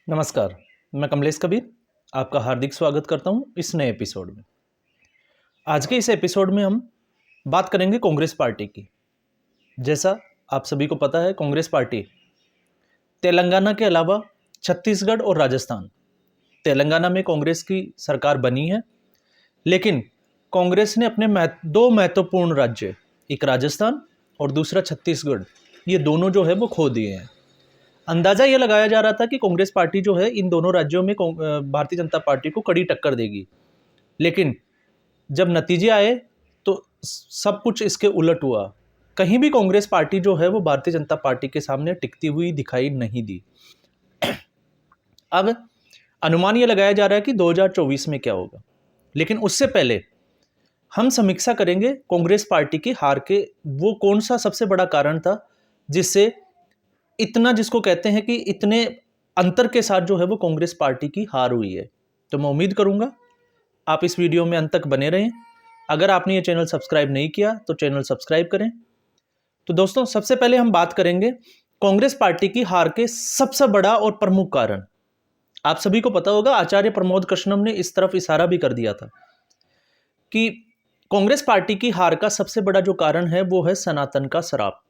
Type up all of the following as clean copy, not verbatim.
नमस्कार, मैं कमलेश कबीर आपका हार्दिक स्वागत करता हूं इस नए एपिसोड में। आज के इस एपिसोड में हम बात करेंगे कांग्रेस पार्टी की। जैसा आप सभी को पता है, कांग्रेस पार्टी तेलंगाना के अलावा छत्तीसगढ़ और राजस्थान, तेलंगाना में कांग्रेस की सरकार बनी है, लेकिन कांग्रेस ने अपने दो महत्वपूर्ण राज्य, एक राजस्थान और दूसरा छत्तीसगढ़, ये दोनों जो है वो खो दिए हैं। अंदाजा ये लगाया जा रहा था कि कांग्रेस पार्टी जो है इन दोनों राज्यों में भारतीय जनता पार्टी को कड़ी टक्कर देगी, लेकिन जब नतीजे आए तो सब कुछ इसके उलट हुआ। कहीं भी कांग्रेस पार्टी जो है वो भारतीय जनता पार्टी के सामने टिकती हुई दिखाई नहीं दी। अब अनुमान ये लगाया जा रहा है कि 2024 में क्या होगा, लेकिन उससे पहले हम समीक्षा करेंगे कांग्रेस पार्टी की हार के वो कौन सा सबसे बड़ा कारण था जिससे इतना, जिसको कहते हैं कि इतने अंतर के साथ जो है वो कांग्रेस पार्टी की हार हुई है। तो मैं उम्मीद करूंगा आप इस वीडियो में अंत तक बने रहें। अगर आपने ये चैनल सब्सक्राइब नहीं किया तो चैनल सब्सक्राइब करें। तो दोस्तों, सबसे पहले हम बात करेंगे कांग्रेस पार्टी की हार के सबसे बड़ा और प्रमुख कारण। आप सभी को पता होगा, आचार्य प्रमोद कृष्णम ने इस तरफ इशारा भी कर दिया था कि कांग्रेस पार्टी की हार का सबसे बड़ा जो कारण है वो है सनातन का शराब।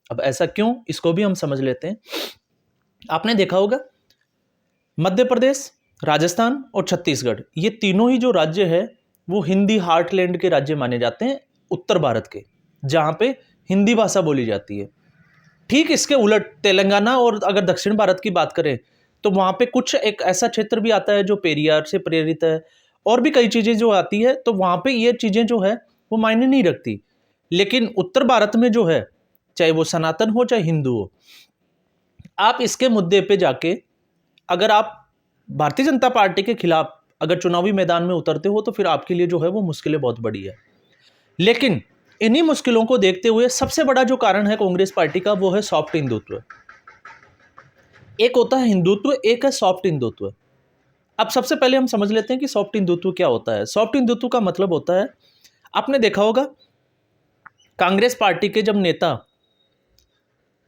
अब ऐसा क्यों, इसको भी हम समझ लेते हैं। आपने देखा होगा, मध्य प्रदेश, राजस्थान और छत्तीसगढ़, ये तीनों ही जो राज्य है वो हिंदी हार्टलैंड के राज्य माने जाते हैं, उत्तर भारत के, जहां पे हिंदी भाषा बोली जाती है। ठीक इसके उलट तेलंगाना और अगर दक्षिण भारत की बात करें तो वहां पे कुछ एक ऐसा क्षेत्र भी आता है जो पेरियार से प्रेरित है, और भी कई चीजें जो आती है, तो वहां पे ये चीजें जो है वो मायने नहीं रखती। लेकिन उत्तर भारत में जो है, चाहे वो सनातन हो चाहे हिंदू हो, आप इसके मुद्दे पे जाके अगर आप भारतीय जनता पार्टी के खिलाफ अगर चुनावी मैदान में उतरते हो तो फिर आपके लिए जो है वो मुश्किलें बहुत बड़ी है। लेकिन इन्हीं मुश्किलों को देखते हुए सबसे बड़ा जो कारण है कांग्रेस पार्टी का वो है सॉफ्ट हिंदुत्व। एक होता है हिंदुत्व, एक है सॉफ्ट हिंदुत्व। अब सबसे पहले हम समझ लेते हैं कि सॉफ्ट हिंदुत्व क्या होता है। सॉफ्ट हिंदुत्व का मतलब होता है, आपने देखा होगा कांग्रेस पार्टी के जब नेता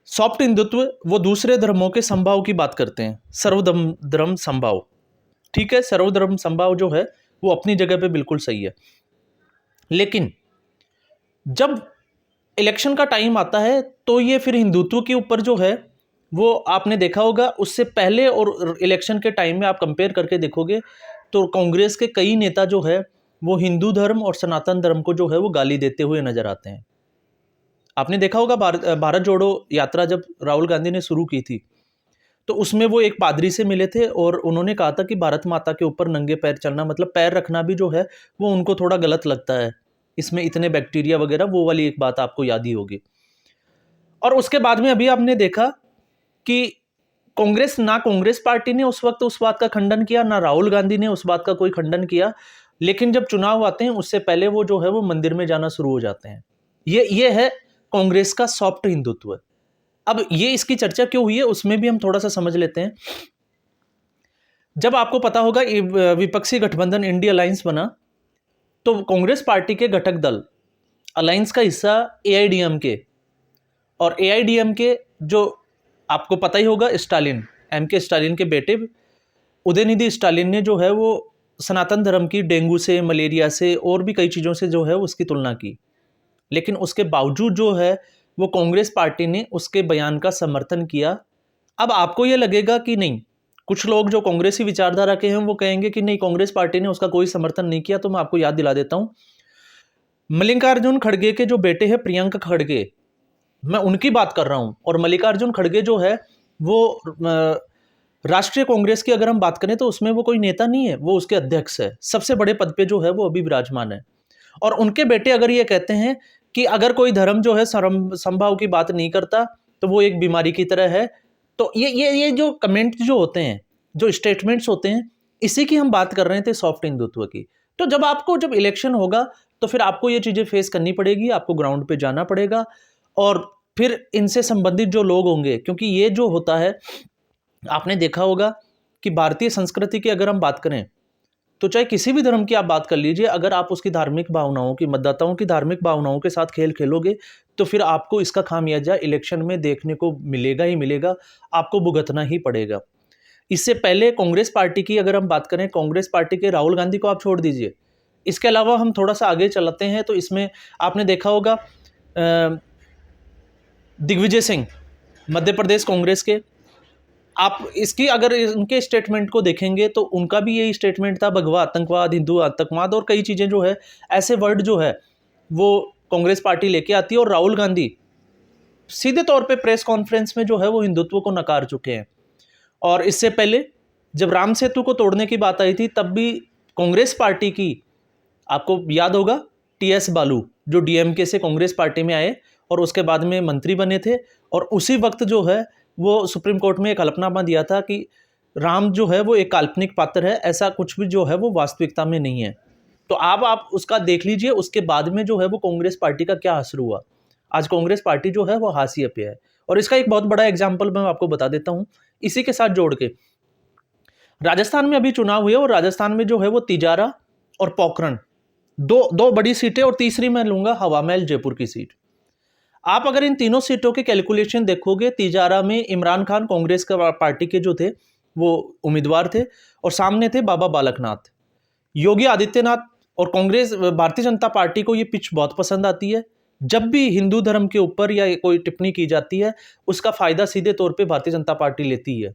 सॉफ्ट हिंदुत्व, वो दूसरे धर्मों के समभाव की बात करते हैं, सर्वधर्म समभाव। ठीक है, सर्वधर्म समभाव जो है वो अपनी जगह पे बिल्कुल सही है, लेकिन जब इलेक्शन का टाइम आता है तो ये फिर हिंदुत्व के ऊपर जो है वो, आपने देखा होगा उससे पहले और इलेक्शन के टाइम में आप कंपेयर करके देखोगे तो कांग्रेस के कई नेता जो है वो हिंदू धर्म और सनातन धर्म को जो है वो गाली देते हुए नजर आते हैं। आपने देखा होगा भारत जोड़ो यात्रा जब राहुल गांधी ने शुरू की थी तो उसमें वो एक पादरी से मिले थे और उन्होंने कहा था कि भारत माता के ऊपर नंगे पैर चलना, मतलब पैर रखना भी जो है वो उनको थोड़ा गलत लगता है, इसमें इतने बैक्टीरिया वगैरह, वो वाली एक बात आपको याद ही होगी। और उसके बाद में अभी आपने देखा कि कांग्रेस पार्टी ने उस वक्त उस बात का खंडन किया, ना राहुल गांधी ने उस बात का कोई खंडन किया, लेकिन जब चुनाव आते हैं उससे पहले वो जो है वो मंदिर में जाना शुरू हो जाते हैं। ये है कांग्रेस का सॉफ्ट हिंदुत्व। अब ये इसकी चर्चा क्यों हुई है उसमें भी हम थोड़ा सा समझ लेते हैं। जब आपको पता होगा विपक्षी गठबंधन इंडिया अलायंस बना तो कांग्रेस पार्टी के घटक दल अलायंस का हिस्सा एआईडीएमके, और एआईडीएमके जो आपको पता ही होगा स्टालिन, एमके स्टालिन के बेटे उदयनिधि स्टालिन ने जो है वो सनातन धर्म की डेंगू से, मलेरिया से और भी कई चीज़ों से जो है उसकी तुलना की, लेकिन उसके बावजूद जो है वो कांग्रेस पार्टी ने उसके बयान का समर्थन किया। अब आपको ये लगेगा कि नहीं, कुछ लोग जो कांग्रेसी विचारधारा के हैं वो कहेंगे कि नहीं, कांग्रेस पार्टी ने उसका कोई समर्थन नहीं किया। तो मैं आपको याद दिला देता हूं, मल्लिकार्जुन खड़गे के जो बेटे हैं प्रियंक खड़गे, मैं उनकी बात कर रहा हूं। और मल्लिकार्जुन खड़गे जो है वो राष्ट्रीय कांग्रेस की अगर हम बात करें तो उसमें वो कोई नेता नहीं है, वो उसके अध्यक्ष है, सबसे बड़े पद पे जो है वो अभी विराजमान है। और उनके बेटे अगर ये कहते हैं कि अगर कोई धर्म जो है समभाव की बात नहीं करता तो वो एक बीमारी की तरह है, तो ये जो कमेंट जो होते हैं, जो स्टेटमेंट्स होते हैं, इसी की हम बात कर रहे थे, सॉफ्ट हिंदुत्व की। तो जब इलेक्शन होगा तो फिर आपको ये चीजें फेस करनी पड़ेगी, आपको ग्राउंड पे जाना पड़ेगा, और फिर इनसे संबंधित जो लोग होंगे, क्योंकि ये जो होता है, आपने देखा होगा कि भारतीय संस्कृति की अगर हम बात करें तो चाहे किसी भी धर्म की आप बात कर लीजिए, अगर आप उसकी धार्मिक भावनाओं की, मतदाताओं की धार्मिक भावनाओं के साथ खेल खेलोगे तो फिर आपको इसका खामियाजा इलेक्शन में देखने को मिलेगा ही मिलेगा, आपको भुगतना ही पड़ेगा। इससे पहले कांग्रेस पार्टी की अगर हम बात करें, कांग्रेस पार्टी के राहुल गांधी को आप छोड़ दीजिए, इसके अलावा हम थोड़ा सा आगे चलते हैं तो इसमें आपने देखा होगा दिग्विजय सिंह, मध्य प्रदेश कांग्रेस के। आप इसकी अगर उनके स्टेटमेंट को देखेंगे तो उनका भी यही स्टेटमेंट था, भगवा आतंकवाद, हिंदू आतंकवाद और कई चीज़ें जो है, ऐसे वर्ड जो है वो कांग्रेस पार्टी लेके आती है। और राहुल गांधी सीधे तौर पे प्रेस कॉन्फ्रेंस में जो है वो हिंदुत्व को नकार चुके हैं। और इससे पहले जब राम सेतु को तोड़ने की बात आई थी तब भी कांग्रेस पार्टी की, आपको याद होगा, टीएस बालू जो डीएमके से कांग्रेस पार्टी में आए और उसके बाद में मंत्री बने थे, और उसी वक्त जो है वो सुप्रीम कोर्ट में एक हलफनामा दिया था कि राम जो है वो एक काल्पनिक पात्र है, ऐसा कुछ भी जो है वो वास्तविकता में नहीं है। तो आप उसका देख लीजिए, उसके बाद में जो है वो कांग्रेस पार्टी का क्या असर हुआ। आज कांग्रेस पार्टी जो है वो हाशिए पे है। और इसका एक बहुत बड़ा एग्जाम्पल मैं आपको बता देता हूँ इसी के साथ जोड़ के। राजस्थान में अभी चुनाव हुए और राजस्थान में जो है वो तिजारा और पोखरण, दो बड़ी सीटें, और तीसरी मैं लूंगा हवा महल जयपुर की सीट। आप अगर इन तीनों सीटों के कैलकुलेशन देखोगे, तिजारा में इमरान खान कांग्रेस का पार्टी के जो थे वो उम्मीदवार थे, और सामने थे बाबा बालकनाथ। योगी आदित्यनाथ और कांग्रेस, भारतीय जनता पार्टी को ये पिच बहुत पसंद आती है। जब भी हिंदू धर्म के ऊपर या कोई टिप्पणी की जाती है उसका फायदा सीधे तौर पे भारतीय जनता पार्टी लेती है।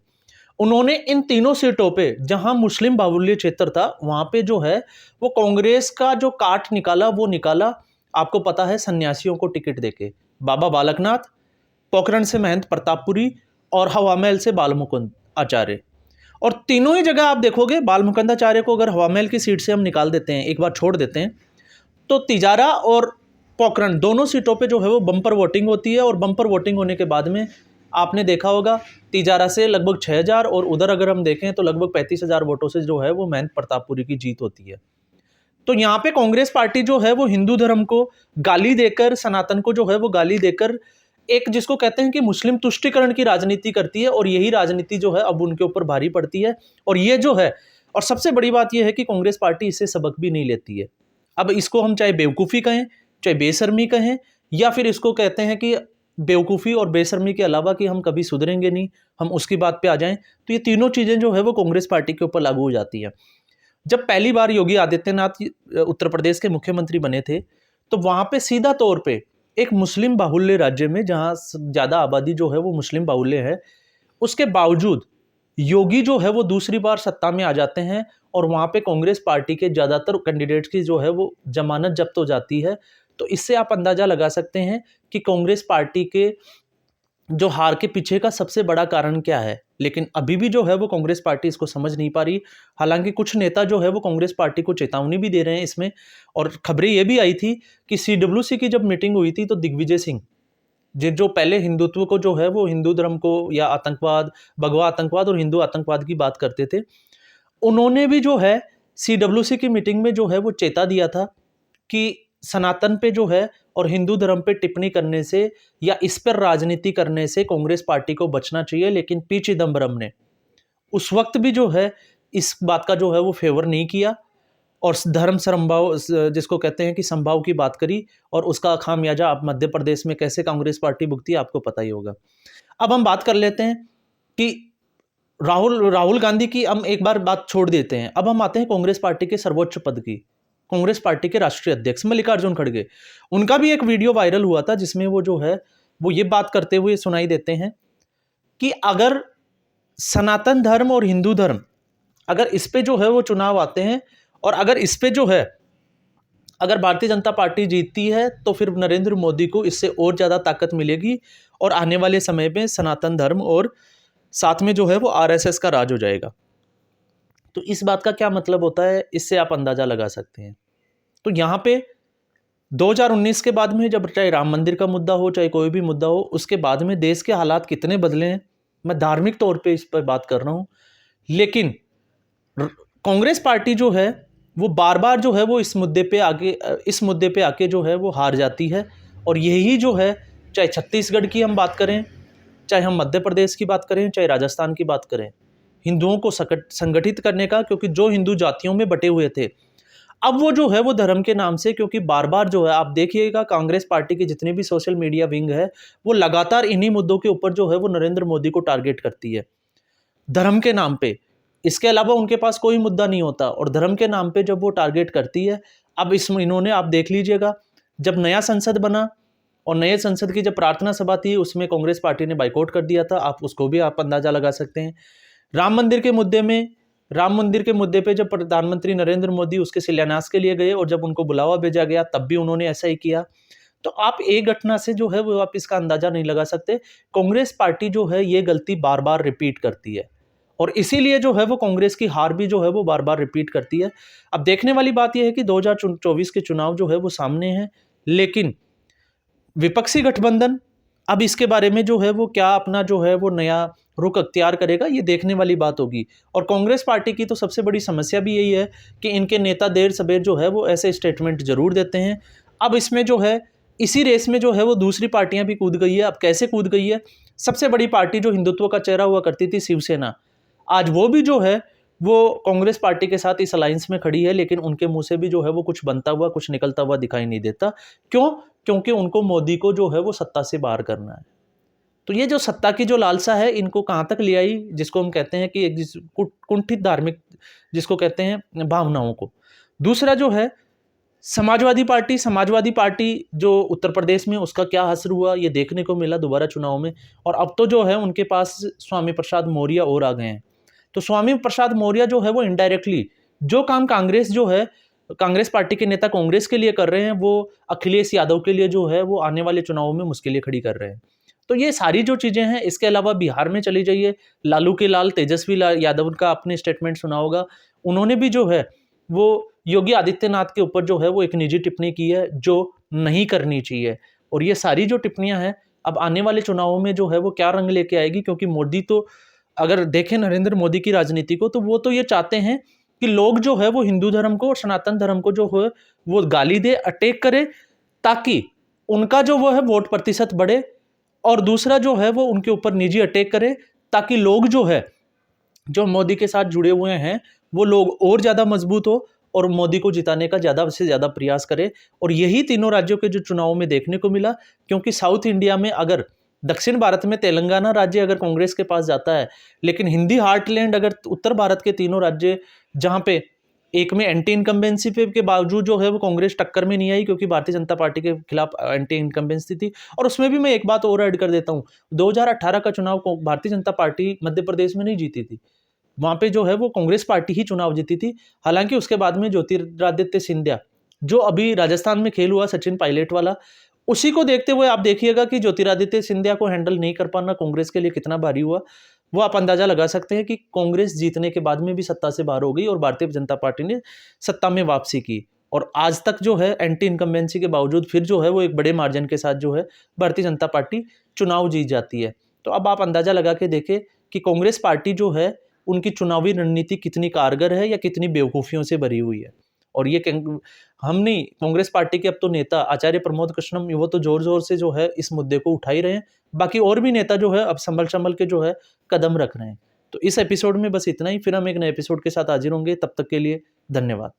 उन्होंने इन तीनों सीटों पे, जहां मुस्लिम बाहुल्य क्षेत्र था, वहां पे जो है वो कांग्रेस का जो काट निकाला वो निकाला, आपको पता है, सन्यासियों को टिकट देके। बाबा बालकनाथ, पोखरण से महंत प्रतापपुरी और हवा महल से बालमुकुंद आचार्य। और तीनों ही जगह आप देखोगे, बालमुकुंद आचार्य को अगर हवा महल की सीट से हम निकाल देते हैं, एक बार छोड़ देते हैं, तो तिजारा और पोखरण दोनों सीटों पे जो है वो बम्पर वोटिंग होती है। और बम्पर वोटिंग होने के बाद में आपने देखा होगा तिजारा से लगभग 6000 और उधर अगर हम देखें तो लगभग 35000 वोटों से जो है वो महंत प्रतापपुरी की जीत होती है। तो यहाँ पे कांग्रेस पार्टी जो है वो हिंदू धर्म को गाली देकर, सनातन को जो है वो गाली देकर, एक जिसको कहते हैं कि मुस्लिम तुष्टिकरण की राजनीति करती है। और यही राजनीति जो है अब उनके ऊपर भारी पड़ती है। और ये जो है, और सबसे बड़ी बात यह है कि कांग्रेस पार्टी इससे सबक भी नहीं लेती है। अब इसको हम चाहे बेवकूफ़ी कहें, चाहे बेशर्मी कहें, या फिर इसको कहते हैं कि बेवकूफ़ी और बेशर्मी के अलावा कि हम कभी सुधरेंगे नहीं, हम उसकी बात पे आ जाएं, तो ये तीनों चीज़ें जो है वो कांग्रेस पार्टी के ऊपर लागू हो जाती हैं। जब पहली बार योगी आदित्यनाथ उत्तर प्रदेश के मुख्यमंत्री बने थे तो वहाँ पे सीधा तौर पे एक मुस्लिम बाहुल्य राज्य में, जहाँ ज़्यादा आबादी जो है वो मुस्लिम बाहुल्य है, उसके बावजूद योगी जो है वो दूसरी बार सत्ता में आ जाते हैं और वहाँ पे कांग्रेस पार्टी के ज़्यादातर कैंडिडेट्स की जो है वो जमानत जब्त हो जाती है। तो इससे आप अंदाज़ा लगा सकते हैं कि कांग्रेस पार्टी के जो हार के पीछे का सबसे बड़ा कारण क्या है। लेकिन अभी भी जो है वो कांग्रेस पार्टी इसको समझ नहीं पा रही। हालांकि कुछ नेता जो है वो कांग्रेस पार्टी को चेतावनी भी दे रहे हैं इसमें। और खबरें ये भी आई थी कि CWC की जब मीटिंग हुई थी तो दिग्विजय सिंह, जो पहले हिंदुत्व को जो है वो हिंदू धर्म को या आतंकवाद, भगवा आतंकवाद और हिंदू आतंकवाद की बात करते थे, उन्होंने भी जो है CWC की मीटिंग में जो है वो चेता दिया था कि सनातन पे जो है और हिंदू धर्म पे टिप्पणी करने से या इस पर राजनीति करने से कांग्रेस पार्टी को बचना चाहिए। लेकिन पी चिदम्बरम ने उस वक्त भी जो है इस बात का जो है वो फेवर नहीं किया और धर्म समभाव, जिसको कहते हैं कि संभाव की बात करी, और उसका खामियाजा आप मध्य प्रदेश में कैसे कांग्रेस पार्टी भुगती है आपको पता ही होगा। अब हम बात कर लेते हैं कि राहुल गांधी की, हम एक बार बात छोड़ देते हैं। अब हम आते हैं कांग्रेस पार्टी के सर्वोच्च पद की, कांग्रेस पार्टी के राष्ट्रीय अध्यक्ष मल्लिकार्जुन खड़गे। उनका भी एक वीडियो वायरल हुआ था जिसमें वो जो है वो ये बात करते हुए सुनाई देते हैं कि अगर सनातन धर्म और हिंदू धर्म, अगर इस पे जो है वो चुनाव आते हैं और अगर इस पे जो है अगर भारतीय जनता पार्टी जीतती है तो फिर नरेंद्र मोदी को इससे और ज़्यादा ताकत मिलेगी और आने वाले समय में सनातन धर्म और साथ में जो है वो RSS का राज हो जाएगा। तो इस बात का क्या मतलब होता है, इससे आप अंदाज़ा लगा सकते हैं। तो यहाँ पे 2019 के बाद में, जब चाहे राम मंदिर का मुद्दा हो चाहे कोई भी मुद्दा हो, उसके बाद में देश के हालात कितने बदले हैं, मैं धार्मिक तौर पे इस पर बात कर रहा हूँ। लेकिन कांग्रेस पार्टी जो है वो बार बार जो है वो इस मुद्दे पे आके जो है वो हार जाती है। और यही जो है, चाहे छत्तीसगढ़ की हम बात करें, चाहे हम मध्य प्रदेश की बात करें, चाहे राजस्थान की बात करें, हिंदुओं को संगठित करने का, क्योंकि जो हिंदू जातियों में बटे हुए थे, अब वो जो है वो धर्म के नाम से, क्योंकि बार बार जो है आप देखिएगा कांग्रेस पार्टी के जितने भी सोशल मीडिया विंग है वो लगातार इन्हीं मुद्दों के ऊपर जो है वो नरेंद्र मोदी को टारगेट करती है। धर्म के नाम पे, इसके अलावा उनके पास कोई मुद्दा नहीं होता, और धर्म के नाम पे जब वो टारगेट करती है, अब इसमें इन्होंने, आप देख लीजिएगा, जब नया संसद बना और नए संसद की जब प्रार्थना सभा थी उसमें कांग्रेस पार्टी ने बाइकआउट कर दिया था, आप उसको भी आप अंदाजा लगा सकते हैं। राम मंदिर के मुद्दे पे जब प्रधानमंत्री नरेंद्र मोदी उसके शिलान्यास के लिए गए और जब उनको बुलावा भेजा गया तब भी उन्होंने ऐसा ही किया। तो आप एक घटना से जो है वो आप इसका अंदाजा नहीं लगा सकते। कांग्रेस पार्टी जो है ये गलती बार बार रिपीट करती है, और इसीलिए जो है वो कांग्रेस की हार भी जो है वो बार बार रिपीट करती है। अब देखने वाली बात यह है कि 2024 के चुनाव जो है वो सामने हैं, लेकिन विपक्षी गठबंधन अब इसके बारे में जो है वो क्या अपना जो है वो नया रुख अख्तियार करेगा, ये देखने वाली बात होगी। और कांग्रेस पार्टी की तो सबसे बड़ी समस्या भी यही है कि इनके नेता देर सबेर जो है वो ऐसे स्टेटमेंट जरूर देते हैं। अब इसमें जो है इसी रेस में जो है वो दूसरी पार्टियां भी कूद गई है। अब कैसे कूद गई है? सबसे बड़ी पार्टी जो हिंदुत्व का चेहरा हुआ करती थी, शिवसेना, आज वो भी जो है वो कांग्रेस पार्टी के साथ इस अलायंस में खड़ी है, लेकिन उनके मुंह से भी जो है वो कुछ बनता हुआ, कुछ निकलता हुआ दिखाई नहीं देता। क्यों? क्योंकि उनको मोदी को जो है वो सत्ता से बाहर करना है। तो ये जो सत्ता की जो लालसा है, इनको कहाँ तक ले आई, जिसको हम कहते हैं कि एक कुंठित धार्मिक, जिसको कहते हैं भावनाओं को। दूसरा जो है समाजवादी पार्टी जो उत्तर प्रदेश में, उसका क्या असर हुआ ये देखने को मिला दोबारा चुनाव में। और अब तो जो है उनके पास स्वामी प्रसाद मौर्य और आ गए हैं। तो स्वामी प्रसाद मौर्य जो है वो इनडायरेक्टली जो काम कांग्रेस पार्टी के नेता कांग्रेस के लिए कर रहे हैं, वो अखिलेश यादव के लिए जो है वो आने वाले चुनावों में मुश्किलें खड़ी कर रहे हैं। तो ये सारी जो चीजें हैं, इसके अलावा बिहार में चली जाइए, लालू के लाल तेजस्वी यादव का आपने स्टेटमेंट सुना होगा। उन्होंने भी जो है वो योगी आदित्यनाथ के ऊपर जो है वो एक निजी टिप्पणी की है जो नहीं करनी चाहिए। और ये सारी जो टिप्पणियां हैं अब आने वाले चुनावों में जो है वो क्या रंग लेके आएगी, क्योंकि मोदी तो, अगर देखें नरेंद्र मोदी की राजनीति को, तो वो तो ये चाहते हैं कि लोग जो है वो हिंदू धर्म को और सनातन धर्म को जो है वो गाली दे, अटैक करे, ताकि उनका जो वो है वोट प्रतिशत बढ़े। और दूसरा जो है वो उनके ऊपर निजी अटैक करे, ताकि लोग जो है जो मोदी के साथ जुड़े हुए हैं वो लोग और ज्यादा मजबूत हो और मोदी को जिताने का ज्यादा से ज्यादा प्रयास करे। और यही तीनों राज्यों के जो चुनावों में देखने को मिला। क्योंकि साउथ इंडिया में, अगर दक्षिण भारत में तेलंगाना राज्य अगर कांग्रेस के पास जाता है, लेकिन हिंदी हार्टलैंड अगर उत्तर भारत के तीनों राज्य, जहां पे एक में एंटी इनकम्बेंसी पे के बावजूद जो है वो कांग्रेस टक्कर में नहीं आई, क्योंकि भारतीय जनता पार्टी के खिलाफ एंटी इनकम्बेंसी थी। और उसमें भी मैं एक बात और ऐड कर देता हूं, 2018 का चुनाव भारतीय जनता पार्टी मध्य प्रदेश में नहीं जीती थी, वहां पे जो है वो कांग्रेस पार्टी ही चुनाव जीती थी। हालांकि उसके बाद में ज्योतिरादित्य सिंधिया, जो अभी राजस्थान में खेल हुआ सचिन पायलट वाला, उसी को देखते हुए आप देखिएगा कि ज्योतिरादित्य सिंधिया को हैंडल नहीं कर पाना कांग्रेस के लिए कितना भारी हुआ। वो आप अंदाजा लगा सकते हैं कि कांग्रेस जीतने के बाद में भी सत्ता से बाहर हो गई और भारतीय जनता पार्टी ने सत्ता में वापसी की। और आज तक जो है एंटी इनकम्बेंसी के बावजूद फिर जो है वो एक बड़े मार्जिन के साथ जो है भारतीय जनता पार्टी चुनाव जीत जाती है। तो अब आप अंदाजा लगा के देखें कि कांग्रेस पार्टी जो है उनकी चुनावी रणनीति कितनी कारगर है या कितनी बेवकूफ़ियों से भरी हुई है। और ये हम नहीं, कांग्रेस पार्टी के अब तो नेता आचार्य प्रमोद कृष्णम, वो तो जोर जोर से जो है इस मुद्दे को उठा ही रहे हैं। बाकी और भी नेता जो है अब संभल के जो है कदम रख रहे हैं। तो इस एपिसोड में बस इतना ही, फिर हम एक नए एपिसोड के साथ हाजिर होंगे। तब तक के लिए धन्यवाद।